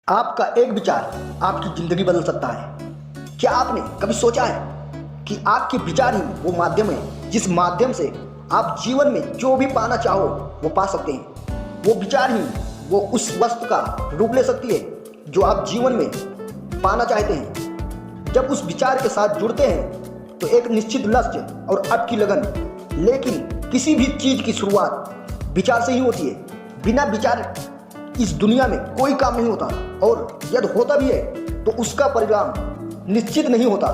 आपका एक विचार आपकी जिंदगी बदल सकता है। क्या आपने कभी सोचा है कि आपके विचार ही वो माध्यम है जिस माध्यम से आप जीवन में जो भी पाना चाहो वो पा सकते हैं। वो विचार ही वो उस वस्तु का रूप ले सकती है जो आप जीवन में पाना चाहते हैं। जब उस विचार के साथ जुड़ते हैं तो एक निश्चित लक्ष्य और आपकी लगन, लेकिन किसी भी चीज़ की शुरुआत विचार से ही होती है। बिना विचार इस दुनिया में कोई काम नहीं होता, और यदि होता भी है तो उसका परिणाम निश्चित नहीं होता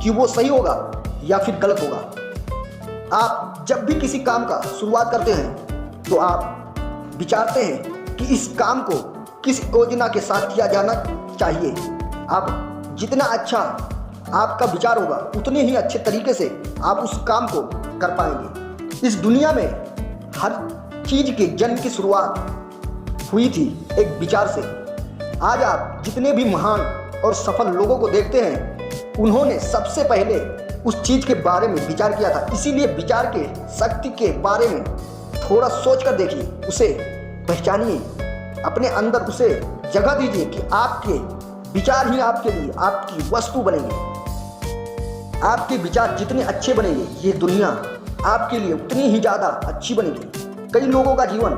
कि वो सही होगा या फिर गलत होगा। आप जब भी किसी काम का शुरुआत करते हैं तो आप विचारते हैं कि इस काम को किस योजना के साथ किया जाना चाहिए। अब जितना अच्छा आपका विचार होगा उतने ही अच्छे तरीके से आप उस काम को कर पाएंगे। इस दुनिया में हर चीज़ के जन्म की शुरुआत हुई थी एक विचार से। आज आप जितने भी महान और सफल लोगों को देखते हैं, उन्होंने सबसे पहले उस चीज़ के बारे में विचार किया था। इसीलिए विचार के शक्ति के बारे में थोड़ा सोच कर देखिए, उसे पहचानिए, अपने अंदर उसे जगह दीजिए कि आपके विचार ही आपके लिए आपकी वस्तु बनेंगे। आपके विचार जितने अच्छे बनेंगे, ये दुनिया आपके लिए उतनी ही ज़्यादा अच्छी बनेगी। कई लोगों का जीवन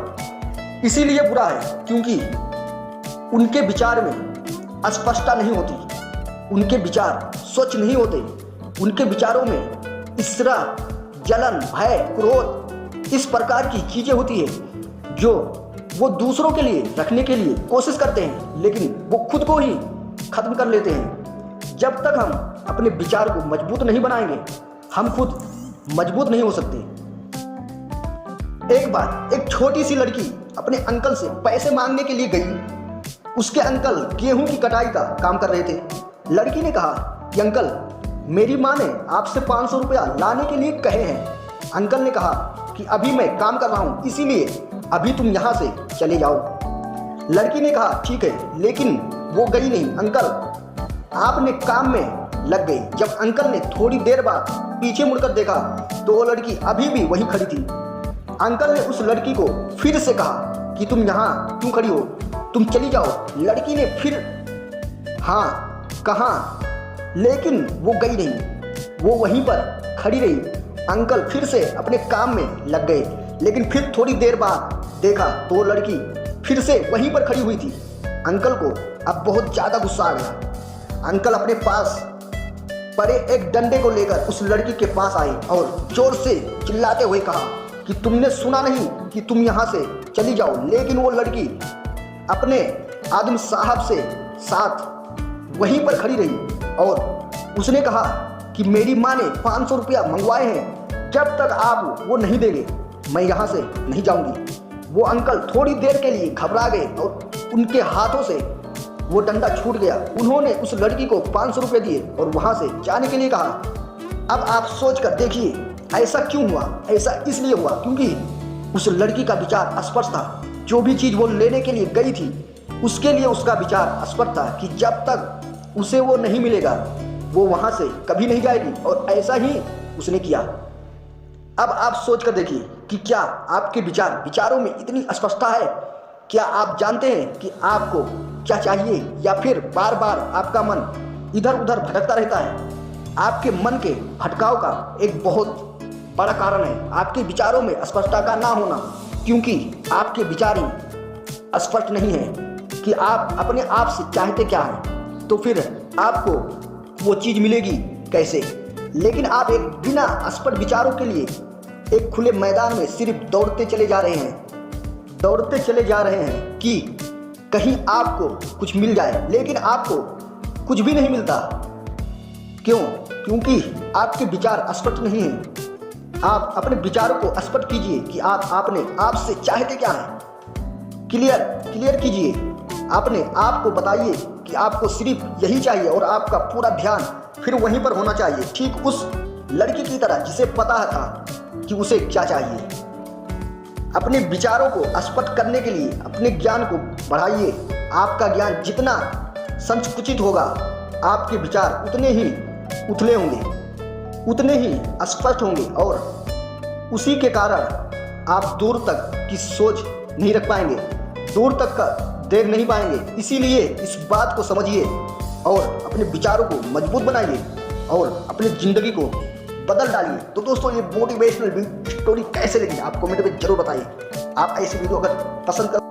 इसीलिए बुरा है क्योंकि उनके विचार में स्पष्टता नहीं होती, उनके विचार स्वच्छ नहीं होते, उनके विचारों में ईर्ष्या, जलन, भय, क्रोध, इस प्रकार की चीज़ें होती है जो वो दूसरों के लिए रखने के लिए कोशिश करते हैं, लेकिन वो खुद को ही खत्म कर लेते हैं। जब तक हम अपने विचार को मजबूत नहीं बनाएंगे, हम खुद मजबूत नहीं हो सकते। एक बार एक छोटी सी लड़की अपने अंकल से पैसे मांगने के लिए गई। उसके अंकल गेहूं की कटाई का काम कर रहे थे। लड़की ने कहा कि अंकल, मेरी माँ ने आपसे 500 रुपया लाने के लिए कहे हैं। अंकल ने कहा कि अभी मैं काम कर रहा हूँ, इसीलिए अभी तुम यहाँ से चले जाओ। लड़की ने कहा ठीक है, लेकिन वो गई नहीं। अंकल आपने काम में लग गई। जब अंकल ने थोड़ी देर बाद पीछे मुड़कर देखा तो वो लड़की अभी भी वहीं खड़ी थी। अंकल ने उस लड़की को फिर से कहा कि तुम यहाँ क्यों खड़ी हो, तुम चली जाओ। लड़की ने फिर हाँ कहा, लेकिन वो गई नहीं, वो वहीं पर खड़ी रही। अंकल फिर से अपने काम में लग गए, लेकिन फिर थोड़ी देर बाद देखा तो वो लड़की फिर से वहीं पर खड़ी हुई थी। अंकल को अब बहुत ज़्यादा गुस्सा आ गया। अंकल अपने पास पड़े एक डंडे को लेकर उस लड़की के पास आए और जोर से चिल्लाते हुए कहा कि तुमने सुना नहीं कि तुम यहाँ से चली जाओ। लेकिन वो लड़की अपने आदमी साहब से साथ वहीं पर खड़ी रही और उसने कहा कि मेरी माँ ने 500 रुपया मंगवाए हैं, जब तक आप वो नहीं देंगे मैं यहाँ से नहीं जाऊँगी। वो अंकल थोड़ी देर के लिए घबरा गए और उनके हाथों से वो डंडा छूट गया। उन्होंने उस लड़की को 500 रुपये दिए और वहाँ से जाने के लिए कहा। अब आप सोच कर देखिए ऐसा क्यों हुआ। ऐसा इसलिए हुआ क्योंकि उस लड़की का विचार स्पष्ट था। जो भी चीज़ वो लेने के लिए गई थी उसके लिए उसका विचार स्पष्ट था कि जब तक उसे वो नहीं मिलेगा वो वहाँ से कभी नहीं जाएगी, और ऐसा ही उसने किया। अब आप सोच कर देखिए कि क्या आपके विचारों में इतनी स्पष्टता है। क्या आप जानते हैं कि आपको क्या चाहिए, या फिर बार बार आपका मन इधर उधर भटकता रहता है। आपके मन के भटकाव का एक बहुत बड़ा कारण है आपके विचारों में स्पष्टता का ना होना, क्योंकि आपके विचार ही स्पष्ट नहीं है कि आप अपने आप से चाहते क्या हैं, तो फिर आपको वो चीज़ मिलेगी कैसे। लेकिन आप एक बिना स्पष्ट विचारों के लिए एक खुले मैदान में सिर्फ दौड़ते चले जा रहे हैं कि कहीं आपको कुछ मिल जाए, लेकिन आपको कुछ भी नहीं मिलता। क्यों? क्योंकि आपके विचार स्पष्ट नहीं हैं। आप अपने विचारों को स्पष्ट कीजिए कि आप से चाहते क्या हैं। क्लियर कीजिए। अपने आप को बताइए कि आपको सिर्फ यही चाहिए, और आपका पूरा ध्यान फिर वहीं पर होना चाहिए, ठीक उस लड़की की तरह जिसे पता था कि उसे क्या चाहिए। अपने विचारों को स्पष्ट करने के लिए अपने ज्ञान को बढ़ाइए। आपका ज्ञान जितना संकुचित होगा, आपके विचार उतने ही उथले होंगे, उतने ही स्पष्ट होंगे, और उसी के कारण आप दूर तक की सोच नहीं रख पाएंगे, दूर तक का देख नहीं पाएंगे। इसीलिए इस बात को समझिए और अपने विचारों को मजबूत बनाइए और अपनी ज़िंदगी को बदल डालिए। तो दोस्तों, ये मोटिवेशनल स्टोरी कैसे लगी आप कमेंट में जरूर बताइए। आप ऐसी वीडियो अगर पसंद कर